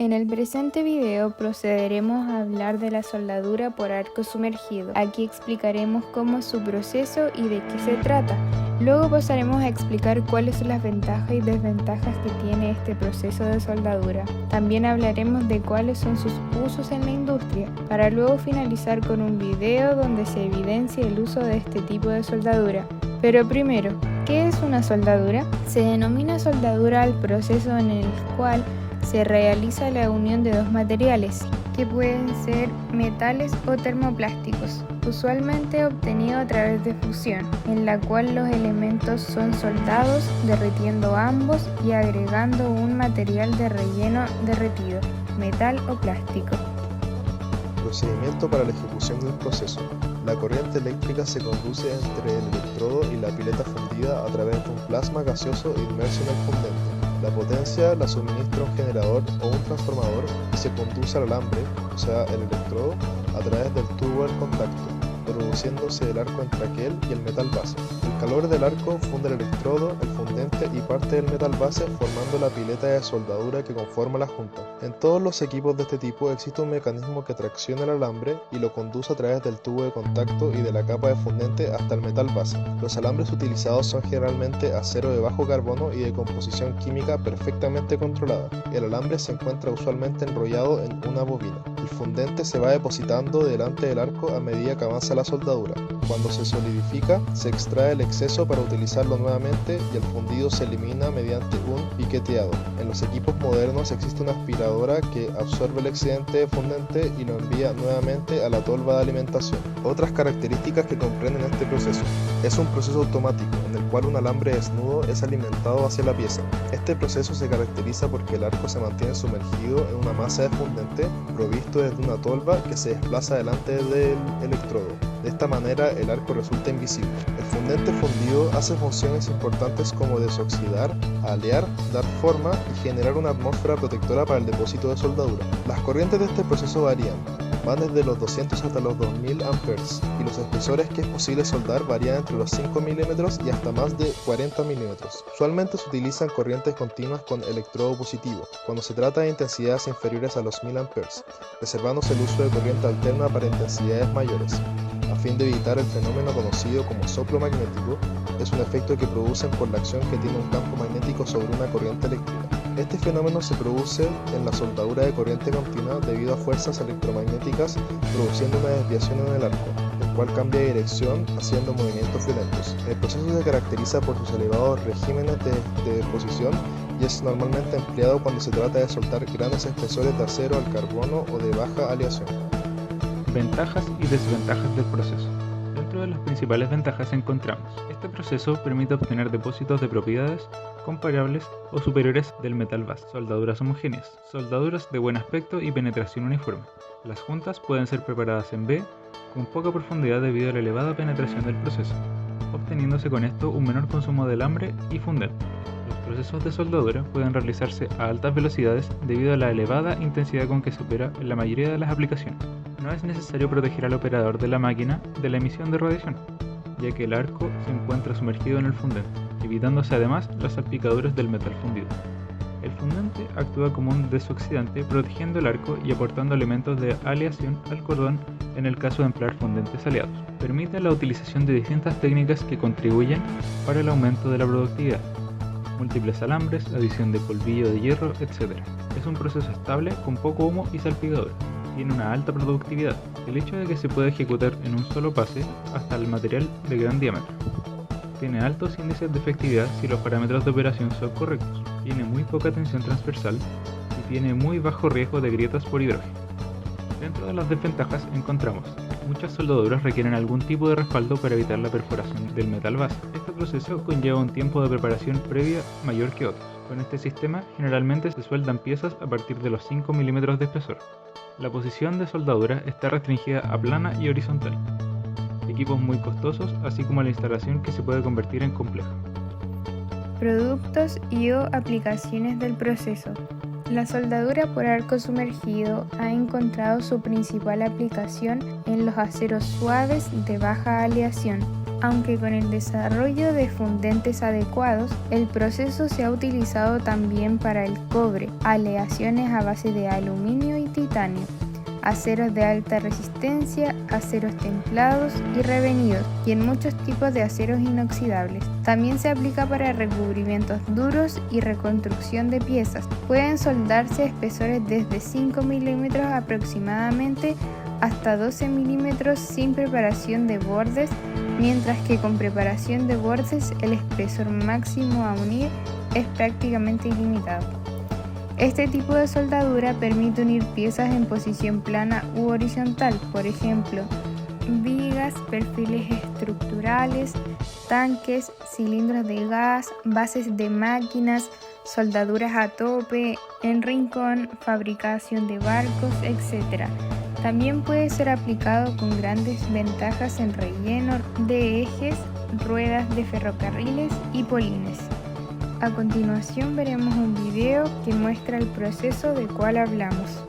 En el presente video procederemos a hablar de la soldadura por arco sumergido. Aquí explicaremos cómo es su proceso y de qué se trata. Luego pasaremos a explicar cuáles son las ventajas y desventajas que tiene este proceso de soldadura. También hablaremos de cuáles son sus usos en la industria, para luego finalizar con un video donde se evidencia el uso de este tipo de soldadura. Pero primero, ¿qué es una soldadura? Se denomina soldadura al proceso en el cual se realiza la unión de dos materiales, que pueden ser metales o termoplásticos, usualmente obtenido a través de fusión, en la cual los elementos son soldados, derritiendo ambos y agregando un material de relleno derretido, metal o plástico. Procedimiento para la ejecución del proceso. La corriente eléctrica se conduce entre el electrodo y la pileta fundida a través de un plasma gaseoso inmerso en el fundente. La potencia la suministra un generador o un transformador y se conduce al alambre, o sea, el electrodo, a través del tubo del contacto, produciéndose el arco entre aquel y el metal base. El calor del arco funde el electrodo, el fundente y parte del metal base, formando la pileta de soldadura que conforma la junta. En todos los equipos de este tipo existe un mecanismo que tracciona el alambre y lo conduce a través del tubo de contacto y de la capa de fundente hasta el metal base. Los alambres utilizados son generalmente acero de bajo carbono y de composición química perfectamente controlada. El alambre se encuentra usualmente enrollado en una bobina. El fundente se va depositando delante del arco a medida que avanza la soldadura. Cuando se solidifica, se extrae el exceso para utilizarlo nuevamente y el fundido se elimina mediante un piqueteado. En los equipos modernos existe una aspiradora que absorbe el excedente de fundente y lo envía nuevamente a la tolva de alimentación. Otras características que comprenden este proceso. Es un proceso automático en el cual un alambre desnudo es alimentado hacia la pieza. Este proceso se caracteriza porque el arco se mantiene sumergido en una masa de fundente provisto desde una tolva que se desplaza delante del electrodo. De esta manera el arco resulta invisible. El fundente fundido hace funciones importantes como desoxidar, alear, dar forma y generar una atmósfera protectora para el depósito de soldadura. Las corrientes de este proceso varían. Van desde los 200 hasta los 2000 amperes y los espesores que es posible soldar varían entre los 5 milímetros y hasta más de 40 milímetros. Usualmente se utilizan corrientes continuas con electrodo positivo cuando se trata de intensidades inferiores a los 1000 amperes, reservándose el uso de corriente alterna para intensidades mayores. A fin de evitar el fenómeno conocido como soplo magnético, es un efecto que producen por la acción que tiene un campo magnético sobre una corriente eléctrica. Este fenómeno se produce en la soldadura de corriente continua debido a fuerzas electromagnéticas produciendo una desviación en el arco, el cual cambia de dirección haciendo movimientos violentos. El proceso se caracteriza por sus elevados regímenes de deposición y es normalmente empleado cuando se trata de soltar grandes espesores de acero al carbono o de baja aleación. Ventajas y desventajas del proceso. Dentro de las principales ventajas encontramos: este proceso permite obtener depósitos de propiedades comparables o superiores del metal base, soldaduras homogéneas, soldaduras de buen aspecto y penetración uniforme. Las juntas pueden ser preparadas en B con poca profundidad debido a la elevada penetración del proceso, obteniéndose con esto un menor consumo de alambre y fundente. Los procesos de soldadura pueden realizarse a altas velocidades debido a la elevada intensidad con que se opera en la mayoría de las aplicaciones. No es necesario proteger al operador de la máquina de la emisión de radiación, ya que el arco se encuentra sumergido en el fundente, evitándose además las salpicaduras del metal fundido. El fundente actúa como un desoxidante, protegiendo el arco y aportando elementos de aleación al cordón en el caso de emplear fundentes aliados. Permite la utilización de distintas técnicas que contribuyen para el aumento de la productividad: múltiples alambres, adición de polvillo de hierro, etc. Es un proceso estable con poco humo y salpicadura. Tiene una alta productividad, el hecho de que se pueda ejecutar en un solo pase hasta el material de gran diámetro. Tiene altos índices de efectividad si los parámetros de operación son correctos. Tiene muy poca tensión transversal y tiene muy bajo riesgo de grietas por hidrógeno. Dentro de las desventajas encontramos: muchas soldaduras requieren algún tipo de respaldo para evitar la perforación del metal base. Este proceso conlleva un tiempo de preparación previa mayor que otros. Con este sistema generalmente se sueldan piezas a partir de los 5 milímetros de espesor. La posición de soldadura está restringida a plana y horizontal. Equipos muy costosos, así como la instalación que se puede convertir en compleja. Productos y/o aplicaciones del proceso. La soldadura por arco sumergido ha encontrado su principal aplicación en los aceros suaves de baja aleación, Aunque con el desarrollo de fundentes adecuados, el proceso se ha utilizado también para el cobre, aleaciones a base de aluminio y titanio, aceros de alta resistencia, aceros templados y revenidos, y en muchos tipos de aceros inoxidables. También se aplica para recubrimientos duros y reconstrucción de piezas. Pueden soldarse a espesores desde 5 milímetros aproximadamente hasta 12 milímetros sin preparación de bordes, mientras que con preparación de bordes el espesor máximo a unir es prácticamente ilimitado. Este tipo de soldadura permite unir piezas en posición plana u horizontal, por ejemplo, vigas, perfiles estructurales, tanques, cilindros de gas, bases de máquinas, soldaduras a tope, en rincón, fabricación de barcos, etc. También puede ser aplicado con grandes ventajas en relleno de ejes, ruedas de ferrocarriles y polines. A continuación veremos un video que muestra el proceso del cual hablamos.